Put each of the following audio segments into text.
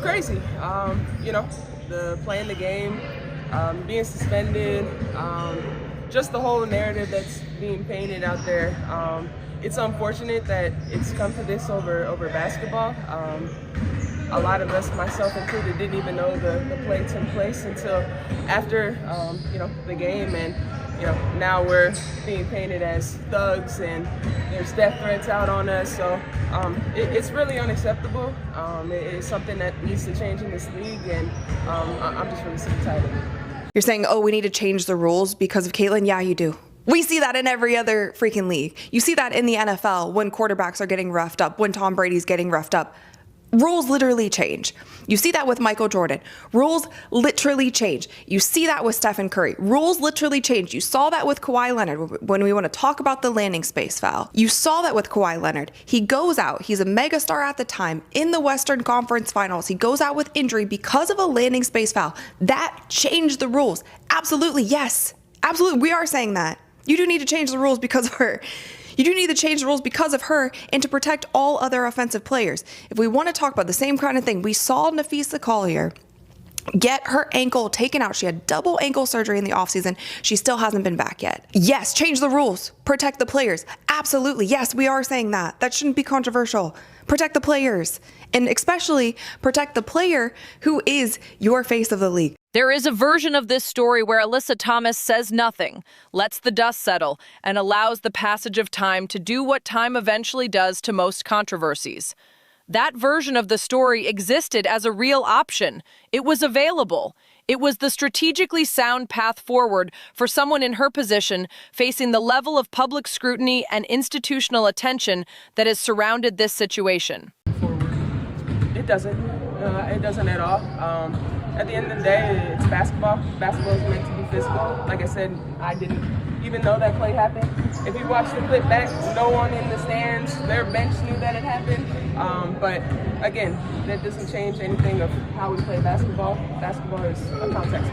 Crazy. Playing the game, being suspended, just the whole narrative that's being painted out there. It's unfortunate that it's come to this over basketball. A lot of us, myself included, didn't even know the play took place until after the game, and now we're being painted as thugs and there's death threats out on us. So it's really unacceptable. It's something that needs to change in this league, and I'm just really sick and tired of it. You're saying, oh, we need to change the rules because of Caitlin? Yeah, you do. We see that in every other freaking league. You see that in the NFL when quarterbacks are getting roughed up, when Tom Brady's getting roughed up. Rules literally change. You see that with Michael Jordan. Rules literally change. You see that with Stephen Curry. Rules literally change. You saw that with Kawhi Leonard when we want to talk about the landing space foul. You saw that with Kawhi Leonard. He goes out. He's a megastar at the time in the Western Conference Finals. He goes out with injury because of a landing space foul. That changed the rules. Absolutely, yes. Absolutely, we are saying that. You do need to change the rules because of her. You do need to change the rules because of her and to protect all other offensive players. If we want to talk about the same kind of thing, we saw Napheesa Collier get her ankle taken out. She had double ankle surgery in the offseason. She still hasn't been back yet. Yes, change the rules. Protect the players. Absolutely. Yes, we are saying that. That shouldn't be controversial. Protect the players. And especially protect the player who is your face of the league. There is a version of this story where Alyssa Thomas says nothing, lets the dust settle, and allows the passage of time to do what time eventually does to most controversies. That version of the story existed as a real option. It was available. It was the strategically sound path forward for someone in her position facing the level of public scrutiny and institutional attention that has surrounded this situation. It doesn't. It doesn't at all. At the end of the day, it's basketball. Basketball is meant to be physical. Like I said, I didn't even know that play happened. If you watch the clip back, no one in the stands, their bench knew that it happened. But again, that doesn't change anything of how we play basketball. Basketball is a context.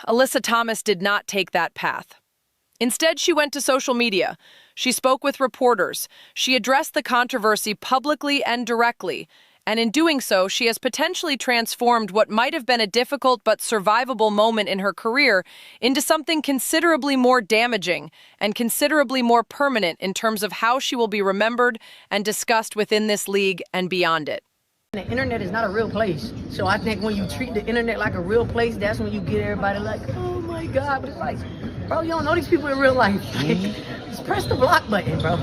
Alyssa Thomas did not take that path. Instead, she went to social media. She spoke with reporters. She addressed the controversy publicly and directly. And in doing so, she has potentially transformed what might have been a difficult but survivable moment in her career into something considerably more damaging and considerably more permanent in terms of how she will be remembered and discussed within this league and beyond it. The internet is not a real place. So I think when you treat the internet like a real place, that's when you get everybody like, oh my God. But it's like, bro, you don't know these people in real life. Just press the block button, bro.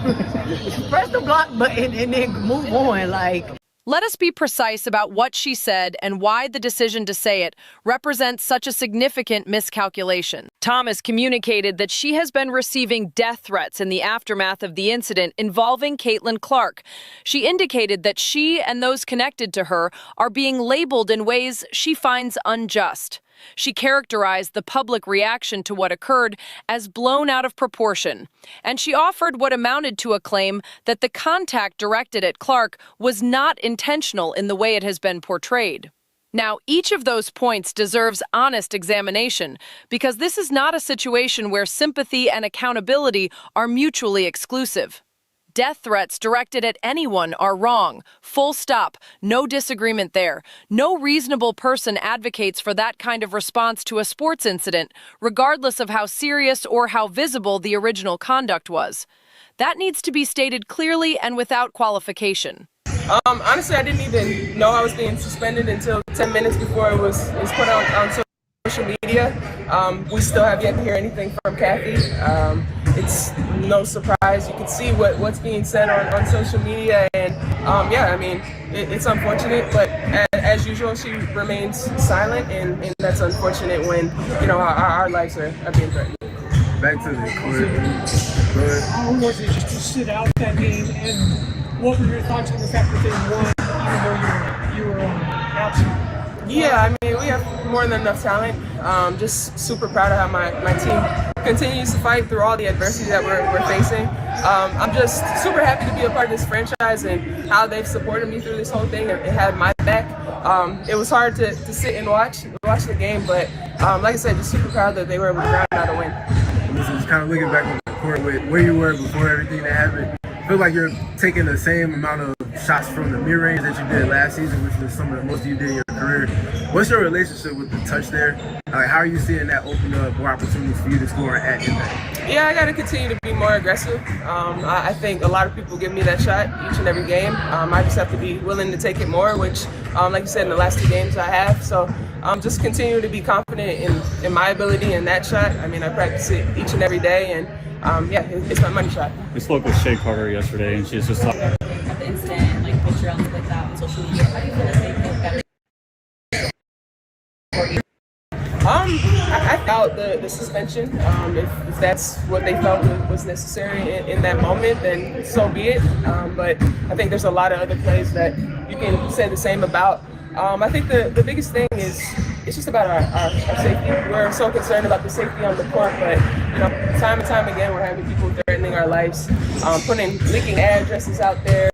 Just press the block button and then move on. Let us be precise about what she said and why the decision to say it represents such a significant miscalculation. Thomas communicated that she has been receiving death threats in the aftermath of the incident involving Caitlin Clark. She indicated that she and those connected to her are being labeled in ways she finds unjust. She characterized the public reaction to what occurred as blown out of proportion, and she offered what amounted to a claim that the contact directed at Clark was not intentional in the way it has been portrayed. Now, each of those points deserves honest examination, because this is not a situation where sympathy and accountability are mutually exclusive. Death threats directed at anyone are wrong. Full stop. No disagreement there. No reasonable person advocates for that kind of response to a sports incident, regardless of how serious or how visible the original conduct was. That needs to be stated clearly and without qualification. Honestly, I didn't even know I was being suspended until 10 minutes before it was put on social media. We still have yet to hear anything from Kathy. It's no surprise. You can see what's being said on social media, and it's unfortunate, but as usual, she remains silent, and that's unfortunate when our lives are being threatened. Back to the court. How was it just to sit out that game, and what were your thoughts on the fact that they won, even though you were absent? Yeah, we have more than enough talent. Just super proud of how my team continues to fight through all the adversity that we're facing. I'm just super happy to be a part of this franchise and how they've supported me through this whole thing and had my back. It was hard to sit and watch the game, but like I said, just super proud that they were able to ground out a win. Just kind of looking back on the court with where you were before everything that happened, feel like you're taking the same amount of shots from the mid-range that you did last season, which was some of the most you did in your career. What's your relationship with the touch there? Like, how are you seeing that open up more opportunities for you to score at impact? Yeah, I got to continue to be more aggressive. I think a lot of people give me that shot each and every game. I just have to be willing to take it more, which, like you said, in the last 2 games I have. So just continue to be confident in my ability in that shot. I mean, I practice it each and every day, and yeah, it's my money shot. We spoke with Shea Carter yesterday, and she was just talking. At the incident, like picture and stuff like that on social media, how do you feel like they think that? I felt the suspension. If that's what they felt was necessary in that moment, then so be it. But I think there's a lot of other plays that you can say the same about. I think the biggest thing is it's just about our safety. We're so concerned about the safety on the court, but time and time again, we're having people threatening our lives, leaking addresses out there,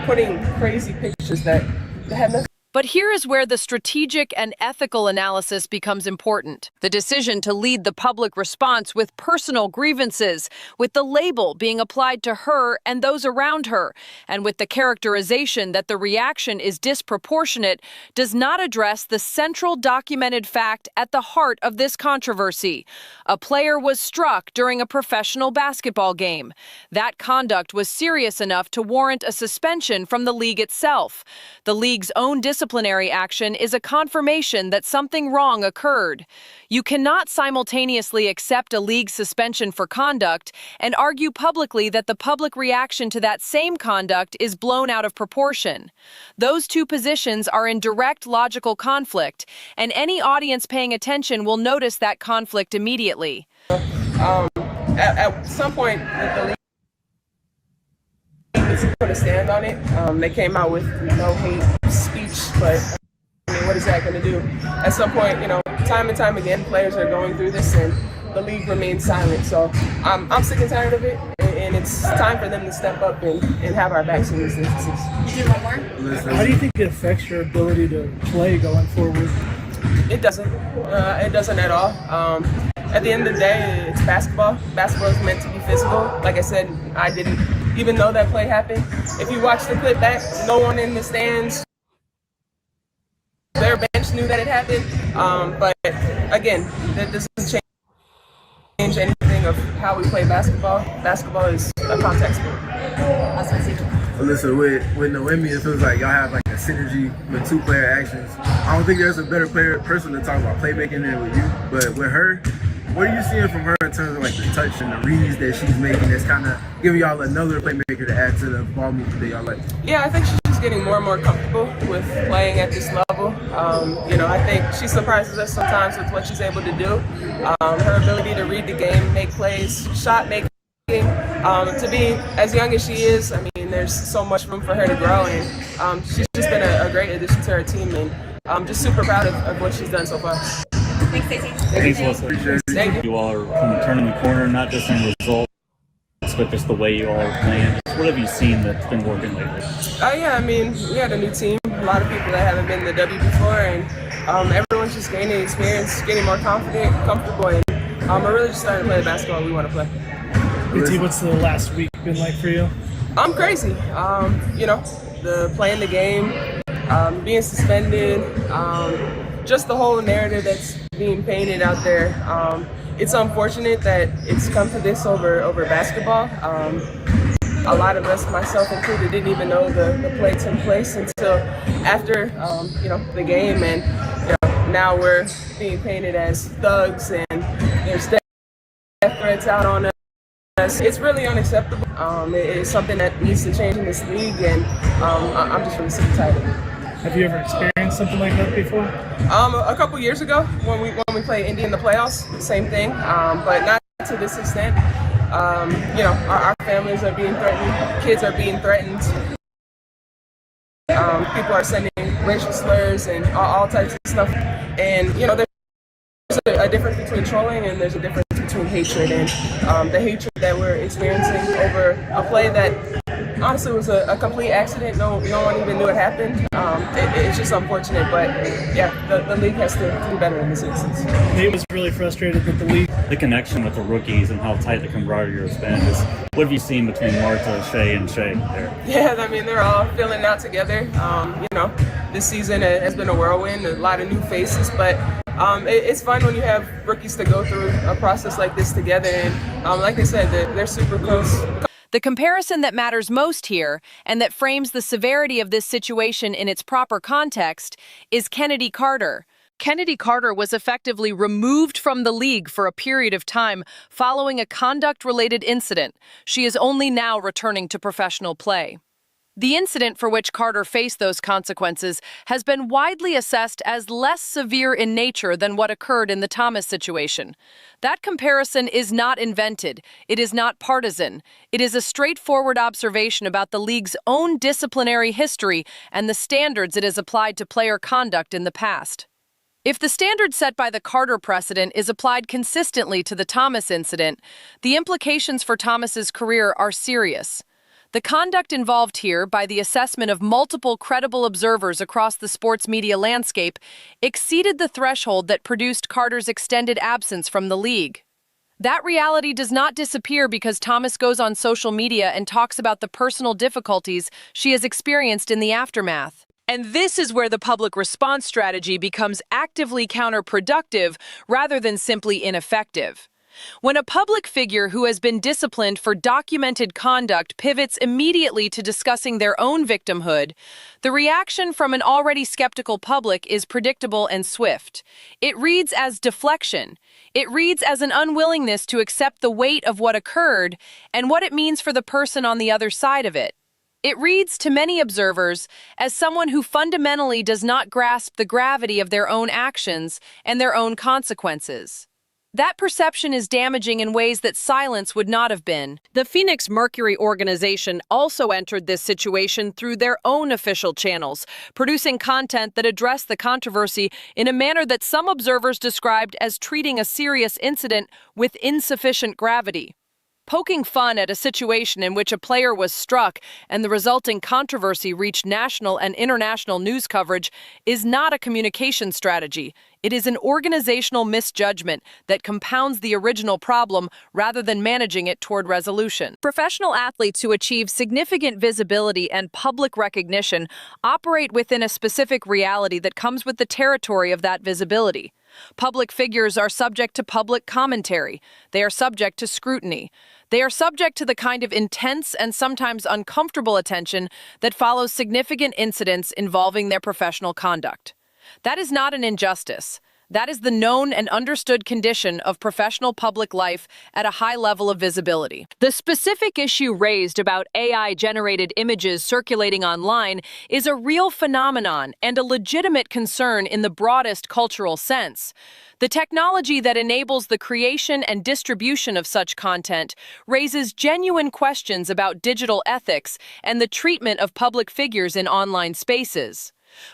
putting crazy pictures that have nothing. But here is where the strategic and ethical analysis becomes important. The decision to lead the public response with personal grievances, with the label being applied to her and those around her, and with the characterization that the reaction is disproportionate, does not address the central documented fact at the heart of this controversy. A player was struck during a professional basketball game. That conduct was serious enough to warrant a suspension from the league itself. The league's own disciplinary action is a confirmation that something wrong occurred. You cannot simultaneously accept a league suspension for conduct and argue publicly that the public reaction to that same conduct is blown out of proportion. Those two positions are in direct logical conflict, and any audience paying attention will notice that conflict immediately. At some point, the league needs to put a stand on it. They came out with no hate speech, but I mean, what is that going to do? At some point, time and time again, players are going through this, and the league remains silent. So I'm sick and tired of it, and it's time for them to step up and have our backs in these instances. You do one more? How do you think it affects your ability to play going forward? It doesn't. It doesn't at all. At the end of the day, it's basketball. Basketball is meant to be physical. Like I said, I didn't even know that play happened. If you watch the clip back, no one in the stands, their bench knew that it happened. But again, that doesn't change anything of how we play basketball. Basketball is a contact sport. Alyssa, with Noemi, it feels like y'all have like a synergy with 2-player actions. I don't think there's a better person to talk about playmaking than with you, but with her, what are you seeing from her in terms of like the touch and the reads that she's making that's kind of giving y'all another playmaker to add to the ball movement that y'all like? Yeah, I think she's just getting more and more comfortable with playing at this level. I think she surprises us sometimes with what she's able to do. Her ability to read the game, make plays, shot making. To be as young as she is, I mean, there's so much room for her to grow, and she's just been a great addition to her team, and I'm just super proud of what she's done so far. Thanks, Stacey. Thanks, Alyssa. Thank you. You all are turning the corner, not just in results, but just the way you all are playing. What have you seen that's been working lately? Yeah, I mean, we had a new team, a lot of people that haven't been in the W before, and everyone's just gaining experience, getting more confident, comfortable, and we're really just starting to play the basketball we want to play. What's the last week been like for you? I'm crazy. Playing the game, being suspended, just the whole narrative that's being painted out there. It's unfortunate that it's come to this over basketball. A lot of us, myself included, didn't even know the play took place until after the game, and now we're being painted as thugs, and there's death threats out on us. It's really unacceptable. It's something that needs to change in this league, and I'm just really sick and tired of it. Have you ever experienced something like that before? A couple years ago, when we played Indy in the playoffs, same thing, but not to this extent. Our families are being threatened, kids are being threatened. People are sending racial slurs and all types of stuff, and there's a difference between trolling and there's a difference between hatred, and the hatred that we're experiencing over a play that honestly, it was a complete accident. No one even knew it happened. It's just unfortunate, but yeah, the league has to do better in this instance. Nate was really frustrated with the league. The connection with the rookies and how tight the camaraderie has been. What have you seen between Marta, Shea, and Shea there? Yeah, I mean, they're all filling out together. This season has been a whirlwind, a lot of new faces, but it's fun when you have rookies to go through a process like this together. And like I said, they're super close. The comparison that matters most here, and that frames the severity of this situation in its proper context, is Kennedy Carter. Kennedy Carter was effectively removed from the league for a period of time following a conduct-related incident. She is only now returning to professional play. The incident for which Carter faced those consequences has been widely assessed as less severe in nature than what occurred in the Thomas situation. That comparison is not invented. It is not partisan. It is a straightforward observation about the league's own disciplinary history and the standards it has applied to player conduct in the past. If the standard set by the Carter precedent is applied consistently to the Thomas incident, the implications for Thomas's career are serious. The conduct involved here, by the assessment of multiple credible observers across the sports media landscape, exceeded the threshold that produced Carter's extended absence from the league. That reality does not disappear because Thomas goes on social media and talks about the personal difficulties she has experienced in the aftermath. And this is where the public response strategy becomes actively counterproductive rather than simply ineffective. When a public figure who has been disciplined for documented conduct pivots immediately to discussing their own victimhood, the reaction from an already skeptical public is predictable and swift. It reads as deflection. It reads as an unwillingness to accept the weight of what occurred and what it means for the person on the other side of it. It reads to many observers as someone who fundamentally does not grasp the gravity of their own actions and their own consequences. That perception is damaging in ways that silence would not have been. The Phoenix Mercury organization also entered this situation through their own official channels, producing content that addressed the controversy in a manner that some observers described as treating a serious incident with insufficient gravity. Poking fun at a situation in which a player was struck and the resulting controversy reached national and international news coverage is not a communication strategy. It is an organizational misjudgment that compounds the original problem rather than managing it toward resolution. Professional athletes who achieve significant visibility and public recognition operate within a specific reality that comes with the territory of that visibility. Public figures are subject to public commentary. They are subject to scrutiny. They are subject to the kind of intense and sometimes uncomfortable attention that follows significant incidents involving their professional conduct. That is not an injustice. That is the known and understood condition of professional public life at a high level of visibility. The specific issue raised about AI-generated images circulating online is a real phenomenon and a legitimate concern in the broadest cultural sense. The technology that enables the creation and distribution of such content raises genuine questions about digital ethics and the treatment of public figures in online spaces.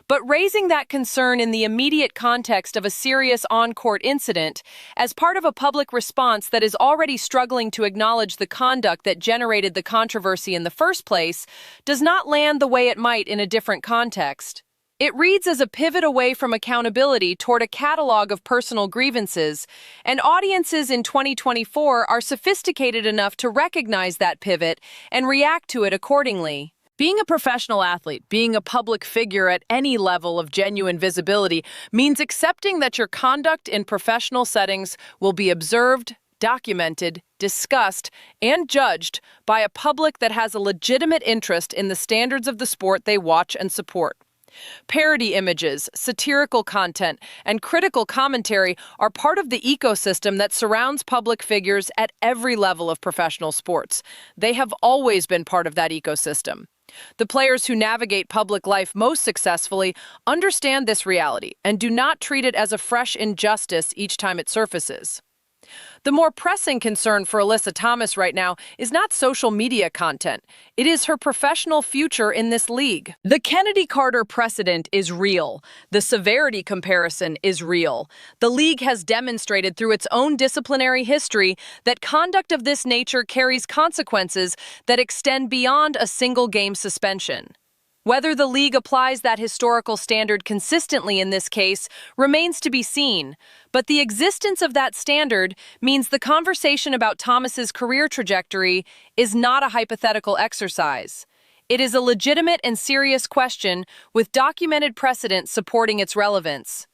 But raising that concern in the immediate context of a serious on-court incident, as part of a public response that is already struggling to acknowledge the conduct that generated the controversy in the first place, does not land the way it might in a different context. It reads as a pivot away from accountability toward a catalog of personal grievances, and audiences in 2024 are sophisticated enough to recognize that pivot and react to it accordingly. Being a professional athlete, being a public figure at any level of genuine visibility, means accepting that your conduct in professional settings will be observed, documented, discussed, and judged by a public that has a legitimate interest in the standards of the sport they watch and support. Parody images, satirical content, and critical commentary are part of the ecosystem that surrounds public figures at every level of professional sports. They have always been part of that ecosystem. The players who navigate public life most successfully understand this reality and do not treat it as a fresh injustice each time it surfaces. The more pressing concern for Alyssa Thomas right now is not social media content. It is her professional future in this league. The Kennedy Carter precedent is real. The severity comparison is real. The league has demonstrated through its own disciplinary history that conduct of this nature carries consequences that extend beyond a single game suspension. Whether the league applies that historical standard consistently in this case remains to be seen, but the existence of that standard means the conversation about Thomas's career trajectory is not a hypothetical exercise. It is a legitimate and serious question with documented precedent supporting its relevance.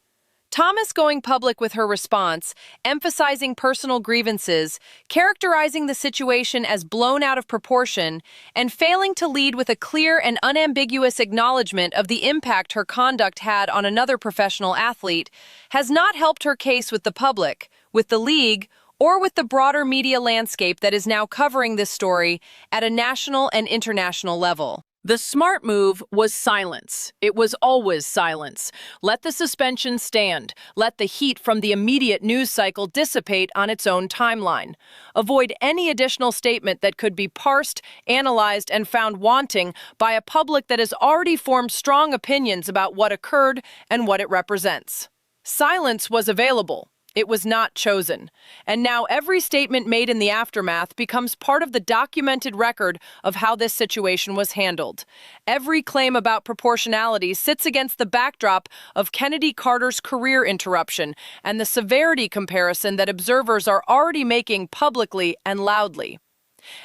Thomas going public with her response, emphasizing personal grievances, characterizing the situation as blown out of proportion, and failing to lead with a clear and unambiguous acknowledgement of the impact her conduct had on another professional athlete, has not helped her case with the public, with the league, or with the broader media landscape that is now covering this story at a national and international level. The smart move was silence. It was always silence. Let the suspension stand. Let the heat from the immediate news cycle dissipate on its own timeline. Avoid any additional statement that could be parsed, analyzed, and found wanting by a public that has already formed strong opinions about what occurred and what it represents. Silence was available. It was not chosen. And now every statement made in the aftermath becomes part of the documented record of how this situation was handled. Every claim about proportionality sits against the backdrop of Kennedy Carter's career interruption and the severity comparison that observers are already making publicly and loudly.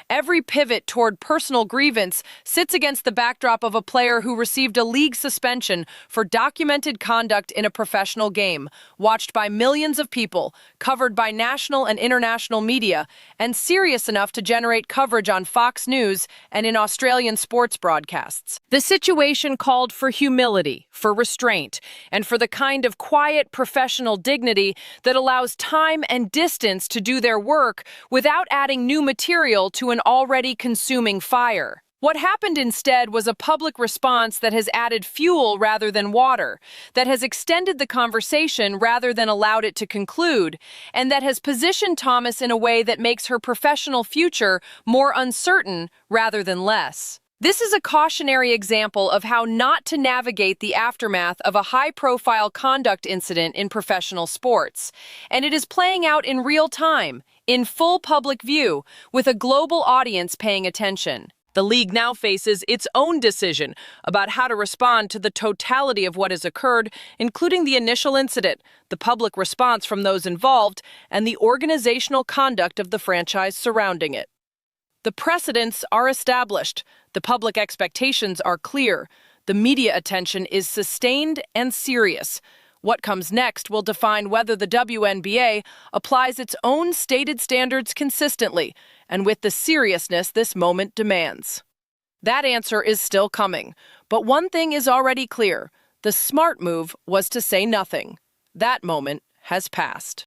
Every pivot toward personal grievance sits against the backdrop of a player who received a league suspension for documented conduct in a professional game, watched by millions of people, covered by national and international media, and serious enough to generate coverage on Fox News and in Australian sports broadcasts. The situation called for humility, for restraint, and for the kind of quiet professional dignity that allows time and distance to do their work without adding new material to an already consuming fire. What happened instead was a public response that has added fuel rather than water, that has extended the conversation rather than allowed it to conclude, and that has positioned Thomas in a way that makes her professional future more uncertain rather than less. This is a cautionary example of how not to navigate the aftermath of a high-profile conduct incident in professional sports, and it is playing out in real time, in full public view, with a global audience paying attention. The league now faces its own decision about how to respond to the totality of what has occurred, including the initial incident, the public response from those involved, and the organizational conduct of the franchise surrounding it. The precedents are established. The public expectations are clear. The media attention is sustained and serious. What comes next will define whether the WNBA applies its own stated standards consistently and with the seriousness this moment demands. That answer is still coming, but one thing is already clear. The smart move was to say nothing. That moment has passed.